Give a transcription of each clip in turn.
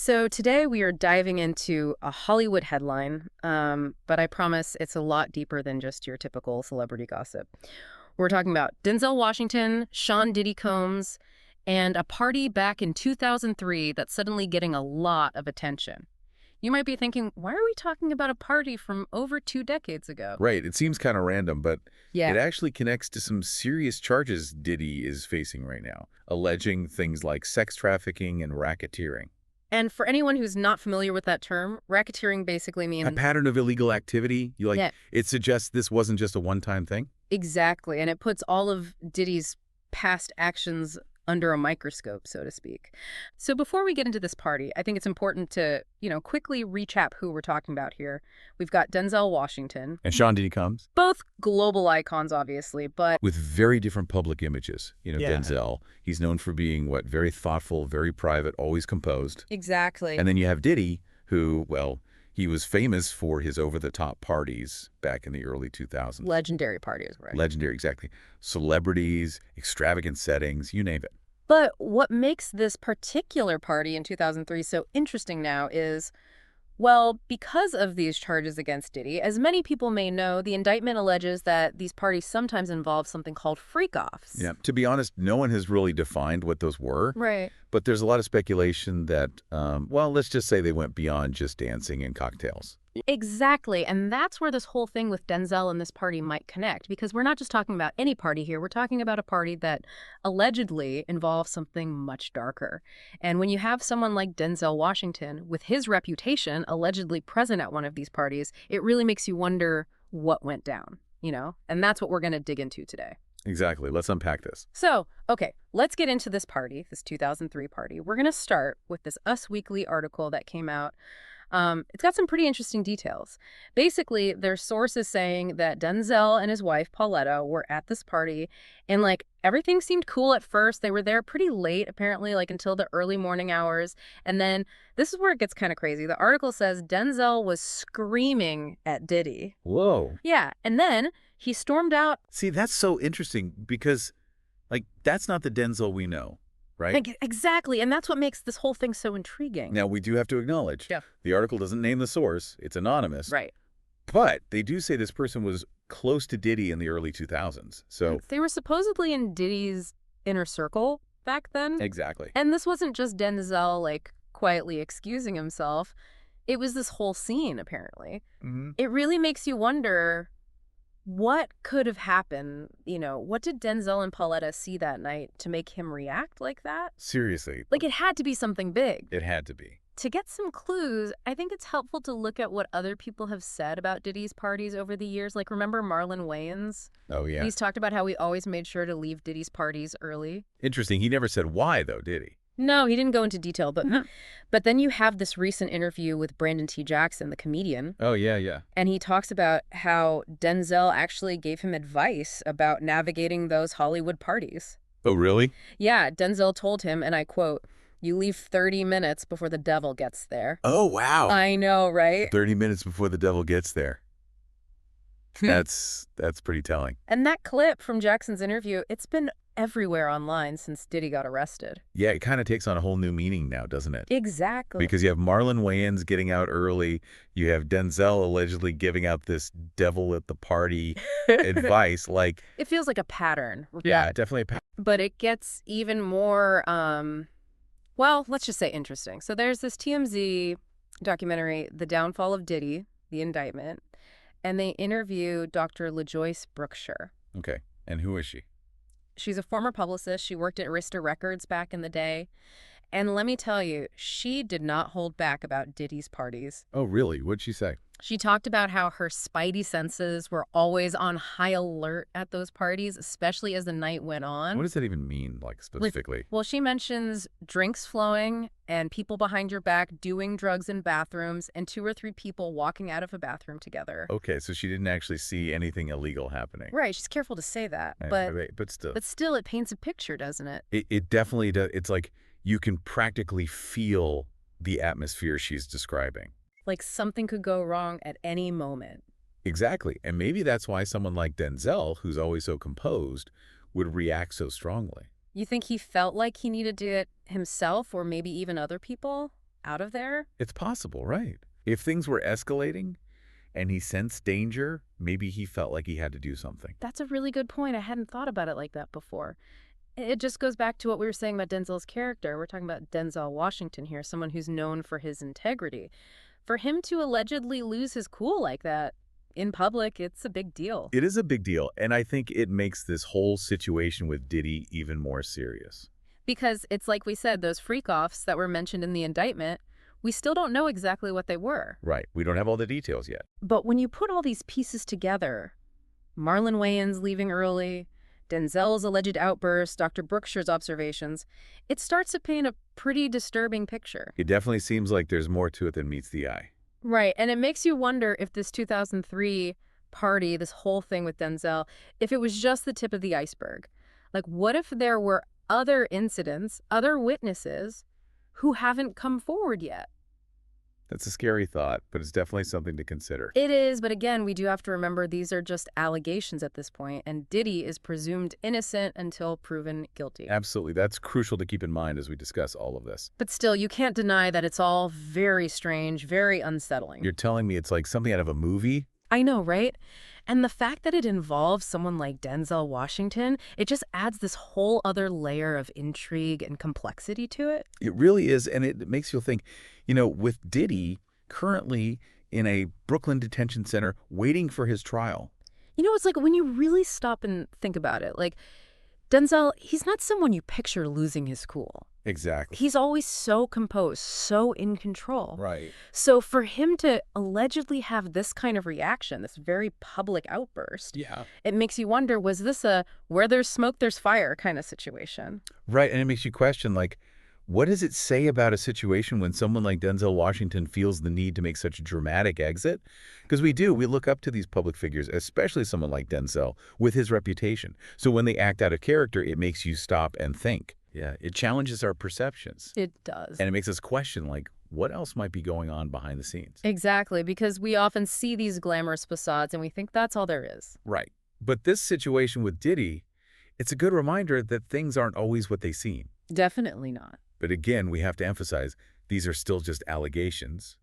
So today we are diving into a Hollywood headline, but I promise it's a lot deeper than just your typical celebrity gossip. We're talking about Denzel Washington, Sean Diddy Combs, and a party back in 2003 that's suddenly getting a lot of attention. You might be thinking, why are we talking about a party from over 2 decades ago? Right. It seems kind of random, but Yeah. it actually connects to some serious charges Diddy is facing right now, alleging things like sex trafficking and racketeering. And for anyone who's not familiar with that term, racketeering basically A means... pattern of illegal activity. Yeah, It suggests this wasn't just a one-time thing? exactly. And it puts all of Diddy's past actions under a microscope, so to speak. So before we get into this party, I think it's important to, quickly recap who we're talking about here. We've got Denzel Washington, And Sean Diddy Combs? both global icons, obviously, but With very different public images. Yeah. Denzel, he's known for being, very thoughtful, very private, always composed. exactly. And then you have Diddy, who, he was famous for his over-the-top parties back in the early 2000s. Legendary parties, right? Legendary, exactly. Celebrities, extravagant settings, you name it. But what makes this particular party in 2003 so interesting now is, well, because of these charges against Diddy, as many people may know, the indictment alleges that these parties sometimes involve something called freak-offs. Yeah. To be honest, no one has really defined what those were, Right. but there's a lot of speculation that, let's just say they went beyond just dancing and cocktails. Exactly. And that's where this whole thing with Denzel and this party might connect, because we're not just talking about any party here. We're talking about a party that allegedly involves something much darker. And when you have someone like Denzel Washington with his reputation allegedly present at one of these parties, it really makes you wonder what went down, And that's what we're going to dig into today. Exactly. Let's unpack this. So, okay, let's get into this party, this 2003 party. We're going to start with this Us Weekly article that came out. It's got some pretty interesting details. Basically, there's sources saying that Denzel and his wife, Pauletta, were at this party, and, everything seemed cool at first. They were there pretty late, apparently, until the early morning hours. And then this is where it gets kind of crazy. The article says Denzel was screaming at Diddy. Whoa. Yeah, and then he stormed out. See, that's so interesting because, that's not the Denzel we know, right? Exactly, and that's what makes this whole thing so intriguing. Now, we do have to acknowledge, Yeah. the article doesn't name the source. It's anonymous. Right. But they do say this person was close to Diddy in the early 2000s. So They were supposedly in Diddy's inner circle back then. exactly. And this wasn't just Denzel, quietly excusing himself. It was this whole scene, apparently. Mm-hmm. It really makes you wonder what could have happened. What did Denzel and Pauletta see that night to make him react like that? Seriously. It had to be something big. It had to be. To get some clues, I think it's helpful to look at what other people have said about Diddy's parties over the years. Remember Marlon Wayans? Oh, yeah. He's talked about how he always made sure to leave Diddy's parties early. Interesting. He never said why, though, did he? No, he didn't go into detail, but then you have this recent interview with Brandon T. Jackson, the comedian, Oh, yeah, yeah. and he talks about how Denzel actually gave him advice about navigating those Hollywood parties. Oh, really? Yeah, Denzel told him, and I quote, "You leave 30 minutes before the devil gets there." Oh, wow. I know, right? 30 minutes before the devil gets there. That's pretty telling. And that clip from Jackson's interview, it's been everywhere online since Diddy got arrested. Yeah, it kind of takes on a whole new meaning now, doesn't it? Exactly. Because you have Marlon Wayans getting out early. You have Denzel allegedly giving out this devil at the party advice. It feels like a pattern. Yeah, definitely. But it gets even more, let's just say interesting. So there's this TMZ documentary, The Downfall of Diddy, The Indictment, and they interview Dr. LaJoyce Brookshire. Okay. And who is she? She's a former publicist. She worked at Arista Records back in the day. And let me tell you, she did not hold back about Diddy's parties. Oh, really? What'd she say? She talked about how her spidey senses were always on high alert at those parties, especially as the night went on. What does that even mean, specifically? Well, she mentions drinks flowing and people behind your back doing drugs in bathrooms and 2 or 3 people walking out of a bathroom together. Okay, so she didn't actually see anything illegal happening. Right, she's careful to say that, But still. but still it paints a picture, doesn't it? It definitely does. It's like you can practically feel the atmosphere she's describing. Like something could go wrong at any moment. Exactly. And maybe that's why someone like Denzel, who's always so composed, would react so strongly. You think he felt like he needed to do it himself or maybe even other people? out of there? It's possible, right? If things were escalating and he sensed danger, maybe he felt like he had to do something. That's a really good point. I hadn't thought about it like that before. It just goes back to what we were saying about Denzel's character. We're talking about Denzel Washington here, someone who's known for his integrity. For him to allegedly lose his cool like that in public, it's a big deal. It is a big deal, and I think it makes this whole situation with Diddy even more serious. Because it's like we said, those freak-offs that were mentioned in the indictment, we still don't know exactly what they were. Right. We don't have all the details yet. But when you put all these pieces together, Marlon Wayans leaving early, Denzel's alleged outburst, Dr. Brookshire's observations, it starts to paint a pretty disturbing picture. It definitely seems like there's more to it than meets the eye. Right, and it makes you wonder if this 2003 party, this whole thing with Denzel, if it was just the tip of the iceberg. Like, what if there were other incidents, other witnesses who haven't come forward yet? That's a scary thought, but it's definitely something to consider. It is, but again, we do have to remember these are just allegations at this point, and Diddy is presumed innocent until proven guilty. Absolutely. That's crucial to keep in mind as we discuss all of this. But still, you can't deny that it's all very strange, very unsettling. You're telling me it's like something out of a movie? I know, right? And the fact that it involves someone like Denzel Washington, it just adds this whole other layer of intrigue and complexity to it. It really is, and it makes you think, with Diddy currently in a Brooklyn detention center waiting for his trial. It's like when you really stop and think about it, like Denzel, he's not someone you picture losing his cool. Exactly. He's always so composed, so in control. Right. So for him to allegedly have this kind of reaction, this very public outburst, Yeah. it makes you wonder, was this a where there's smoke, there's fire kind of situation? Right, and it makes you question, like, what does it say about a situation when someone like Denzel Washington feels the need to make such a dramatic exit? Because we look up to these public figures, especially someone like Denzel, with his reputation. So when they act out of character, it makes you stop and think. Yeah, it challenges our perceptions. It does. And it makes us question, like, what else might be going on behind the scenes? Exactly, because we often see these glamorous facades and we think that's all there is. Right. But this situation with Diddy, it's a good reminder that things aren't always what they seem. Definitely not. But again, we have to emphasize these are still just allegations,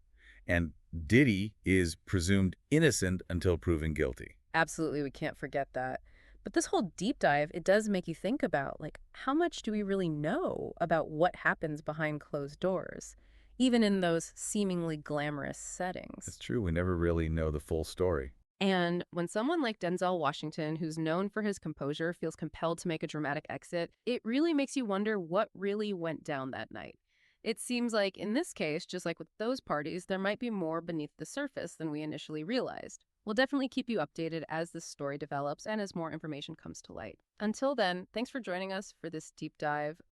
and Diddy is presumed innocent until proven guilty. Absolutely, we can't forget that. But this whole deep dive, it does make you think about, like, how much do we really know about what happens behind closed doors, even in those seemingly glamorous settings? It's true, we never really know the full story. And when someone like Denzel Washington, who's known for his composure, feels compelled to make a dramatic exit, it really makes you wonder what really went down that night. It seems like in this case, just like with those parties, there might be more beneath the surface than we initially realized. We'll definitely keep you updated as this story develops and as more information comes to light. Until then, thanks for joining us for this deep dive.